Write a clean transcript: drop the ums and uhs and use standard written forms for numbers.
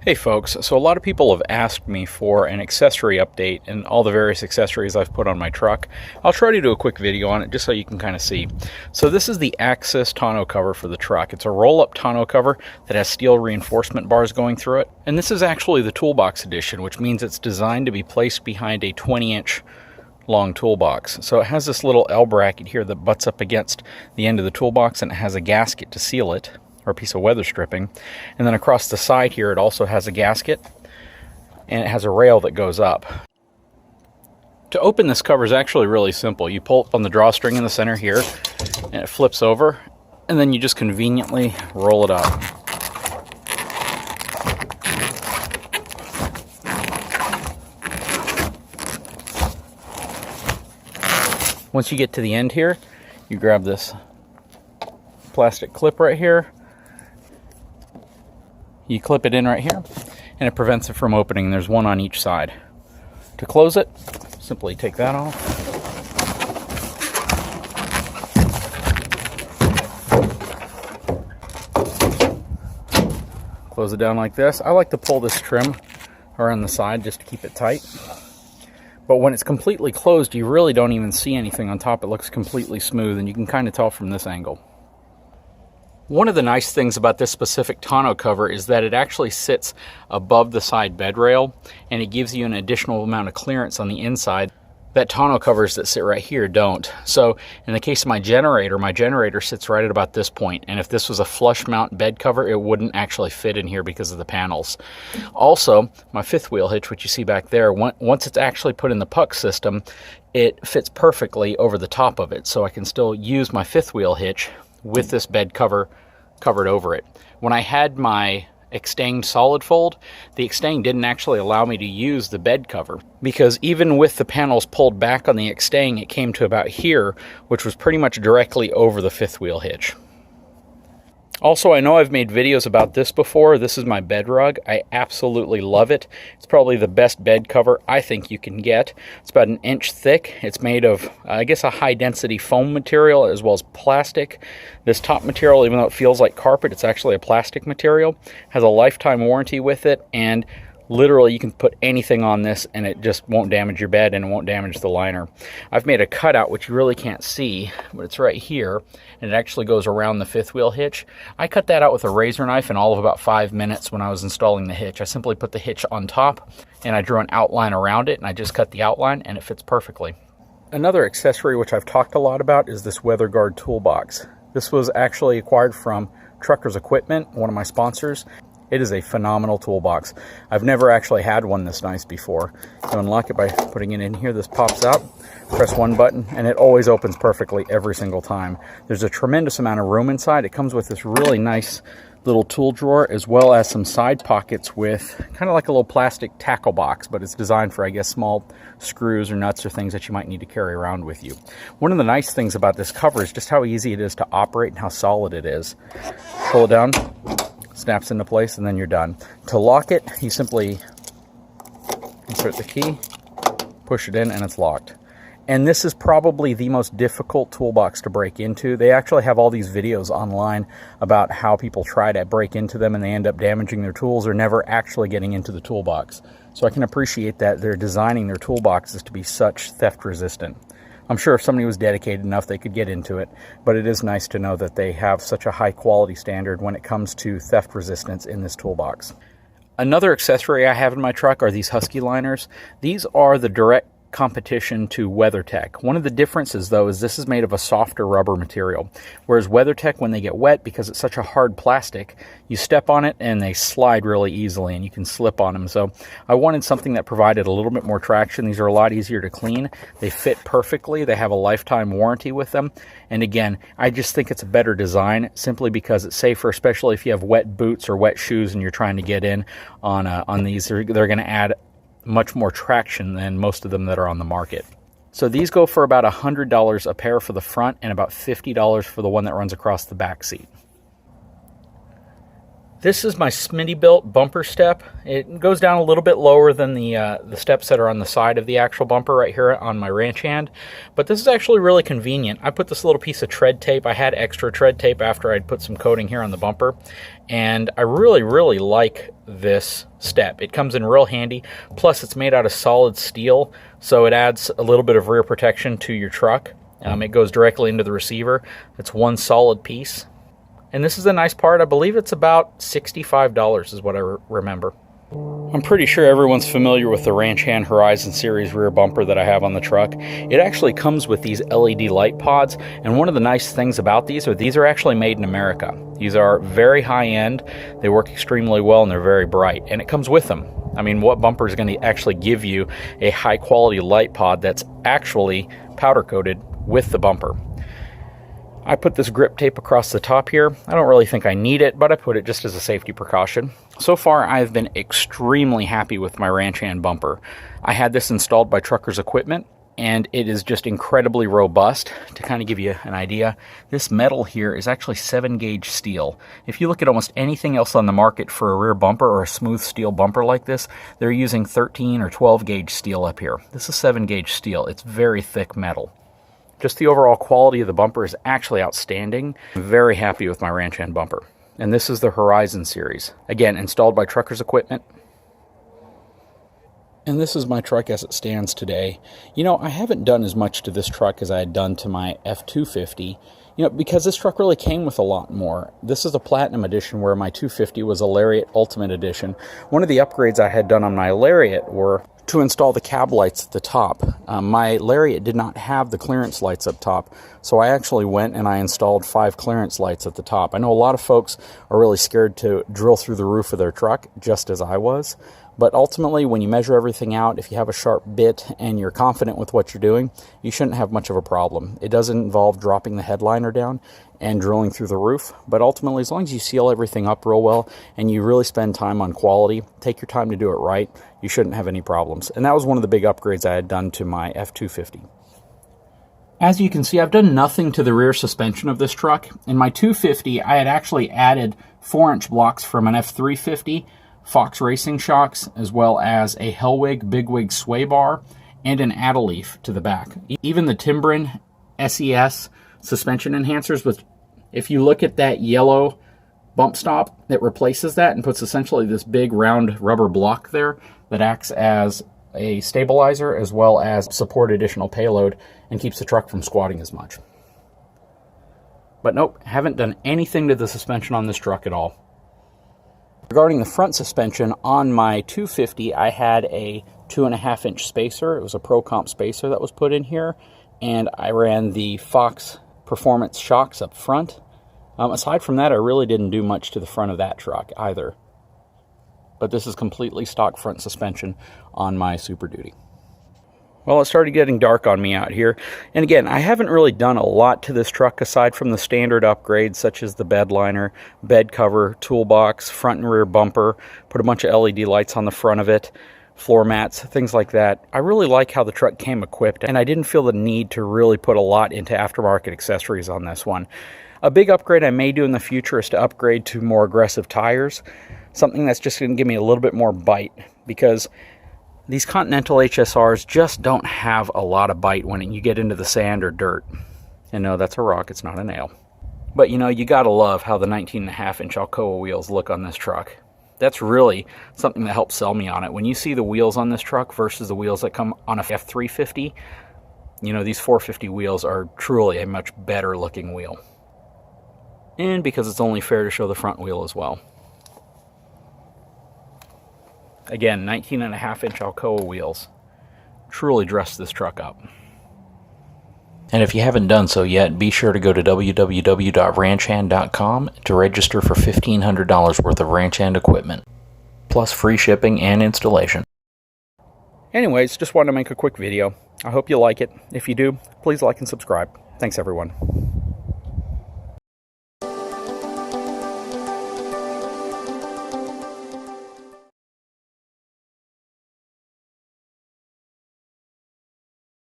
Hey folks, so a lot of people have asked me for an accessory update and all the various accessories I've put on my truck. I'll try to do a quick video on it just so you can kind of see. So this is the Access tonneau cover for the truck. It's a roll-up tonneau cover that has steel reinforcement bars going through it. And this is actually the Toolbox edition, which means it's designed to be placed behind a 20-inch long toolbox. So it has this little L bracket here that butts up against the end of the toolbox, and it has a gasket to seal it, or a piece of weather stripping. And then across the side here it also has a gasket, and it has a rail that goes up. To open this cover is actually really simple. You pull it on the drawstring in the center here, and it flips over, and then you just conveniently roll it up. Once you get to the end here, you grab this plastic clip right here. You clip it in right here, and it prevents it from opening. There's one on each side. To close it, simply take that off. Close it down like this. I like to pull this trim around the side just to keep it tight. But when it's completely closed, you really don't even see anything on top. It looks completely smooth, and you can kind of tell from this angle. One of the nice things about this specific tonneau cover is that it actually sits above the side bed rail, and it gives you an additional amount of clearance on the inside that tonneau covers that sit right here don't. So in the case of my generator sits right at about this point, and if this was a flush mount bed cover, it wouldn't actually fit in here because of the panels. Also, my fifth wheel hitch, which you see back there, once it's actually put in the puck system, it fits perfectly over the top of it, so I can still use my fifth wheel hitch with this bed cover covered over it. When I had my extanged solid fold, the extang didn't actually allow me to use the bed cover, because even with the panels pulled back on the extang, it came to about here, which was pretty much directly over the fifth wheel hitch. Also, I know I've made videos about this before. This is my bed rug. I absolutely love it. It's probably the best bed cover I think you can get. It's about 1 inch thick. It's made of, I guess, a high density foam material as well as plastic. This top material, even though it feels like carpet, it's actually a plastic material. Has a lifetime warranty with it, and literally you can put anything on this and it just won't damage your bed and it won't damage the liner. I've made a cutout which you really can't see, but it's right here, and it actually goes around the fifth wheel hitch. I cut that out with a razor knife in all of about 5 minutes when I was installing the hitch. I simply put the hitch on top and I drew an outline around it, and I just cut the outline and it fits perfectly. Another accessory which I've talked a lot about is this weather guard toolbox. This was actually acquired from Truckers Equipment, one of my sponsors. It is a phenomenal toolbox. I've never actually had one this nice before. You unlock it by putting it in here. This pops out, press one button, and it always opens perfectly every single time. There's a tremendous amount of room inside. It comes with this really nice little tool drawer, as well as some side pockets with kind of like a little plastic tackle box, but it's designed for, I guess, small screws or nuts or things that you might need to carry around with you. One of the nice things about this cover is just how easy it is to operate and how solid it is. Pull it down, snaps into place, and then you're done. To lock it, you simply insert the key, push it in, and it's locked. And this is probably the most difficult toolbox to break into. They actually have all these videos online about how people try to break into them and they end up damaging their tools or never actually getting into the toolbox. So I can appreciate that they're designing their toolboxes to be such theft resistant. I'm sure if somebody was dedicated enough, they could get into it, but it is nice to know that they have such a high quality standard when it comes to theft resistance in this toolbox. Another accessory I have in my truck are these Husky Liners. These are the direct competition to WeatherTech. One of the differences, though, is this is made of a softer rubber material, whereas WeatherTech, when they get wet, because it's such a hard plastic, you step on it and they slide really easily and you can slip on them. So I wanted something that provided a little bit more traction. These are a lot easier to clean. They fit perfectly. They have a lifetime warranty with them. And again, I just think it's a better design simply because it's safer, especially if you have wet boots or wet shoes and you're trying to get in on these. They're going to add much more traction than most of them that are on the market. So these go for about $100 a pair for the front and about $50 for the one that runs across the back seat. This is my Smittybilt bumper step. It goes down a little bit lower than the steps that are on the side of the actual bumper right here on my ranch hand, but this is actually really convenient. I put this little piece of tread tape. I had extra tread tape after I'd put some coating here on the bumper, and I really like this step. It comes in real handy, plus it's made out of solid steel, so it adds a little bit of rear protection to your truck. It goes directly into the receiver. It's one solid piece. And this is a nice part. I believe it's about $65 is what I remember. I'm pretty sure everyone's familiar with the Ranch Hand Horizon Series rear bumper that I have on the truck. It actually comes with these LED light pods, and one of the nice things about these are actually made in America. These are very high-end, they work extremely well, and they're very bright, and it comes with them. I mean, what bumper is going to actually give you a high-quality light pod that's actually powder-coated with the bumper? I put this grip tape across the top here. I don't really think I need it, but I put it just as a safety precaution. So far, I've been extremely happy with my Ranch Hand bumper. I had this installed by Truckers Equipment, and it is just incredibly robust. To kind of give you an idea, this metal here is actually 7-gauge steel. If you look at almost anything else on the market for a rear bumper or a smooth steel bumper like this, they're using 13 or 12-gauge steel up here. This is 7-gauge steel. It's very thick metal. Just the overall quality of the bumper is actually outstanding. I'm very happy with my Ranch Hand bumper. And this is the Horizon Series. Again, installed by Truckers Equipment. And this is my truck as it stands today. You know, I haven't done as much to this truck as I had done to my F250, because this truck really came with a lot more. This is a Platinum Edition, where my 250 was a Lariat Ultimate Edition. One of the upgrades I had done on my Lariat were to install the cab lights at the top. My Lariat did not have the clearance lights up top, so I actually went and I installed 5 clearance lights at the top. I know a lot of folks are really scared to drill through the roof of their truck, just as I was. But ultimately, when you measure everything out, if you have a sharp bit and you're confident with what you're doing, you shouldn't have much of a problem. It doesn't involve dropping the headliner down and drilling through the roof, but ultimately, as long as you seal everything up real well and you really spend time on quality, take your time to do it right, you shouldn't have any problems. And that was one of the big upgrades I had done to my F250. As you can see, I've done nothing to the rear suspension of this truck. In my 250, I had actually added 4-inch blocks from an F350, Fox Racing shocks, as well as a Hellwig Bigwig sway bar, and an Add-A-Leaf to the back. Even the Timbren SES suspension enhancers, which, if you look at that yellow bump stop that replaces that and puts essentially this big round rubber block there that acts as a stabilizer as well as support additional payload and keeps the truck from squatting as much. But nope, haven't done anything to the suspension on this truck at all. Regarding the front suspension, on my 250, I had a 2.5-inch spacer. It was a Pro Comp spacer that was put in here, and I ran the Fox Performance shocks up front. Aside from that, I really didn't do much to the front of that truck either. But this is completely stock front suspension on my Super Duty. Well, it started getting dark on me out here. And again, I haven't really done a lot to this truck aside from the standard upgrades such as the bed liner, bed cover, toolbox, front and rear bumper, put a bunch of LED lights on the front of it, floor mats, things like that. I really like how the truck came equipped, and I didn't feel the need to really put a lot into aftermarket accessories on this one. A big upgrade I may do in the future is to upgrade to more aggressive tires, something that's just going to give me a little bit more bite, because these Continental HSRs just don't have a lot of bite when you get into the sand or dirt. And no, that's a rock, it's not a nail. But you gotta love how the 19.5-inch Alcoa wheels look on this truck. That's really something that helps sell me on it. When you see the wheels on this truck versus the wheels that come on a F350, these 450 wheels are truly a much better looking wheel. And because it's only fair to show the front wheel as well. Again, 19.5-inch Alcoa wheels truly dress this truck up. And if you haven't done so yet, be sure to go to www.ranchhand.com to register for $1,500 worth of Ranch Hand equipment, plus free shipping and installation. Anyways, just wanted to make a quick video. I hope you like it. If you do, please like and subscribe. Thanks, everyone.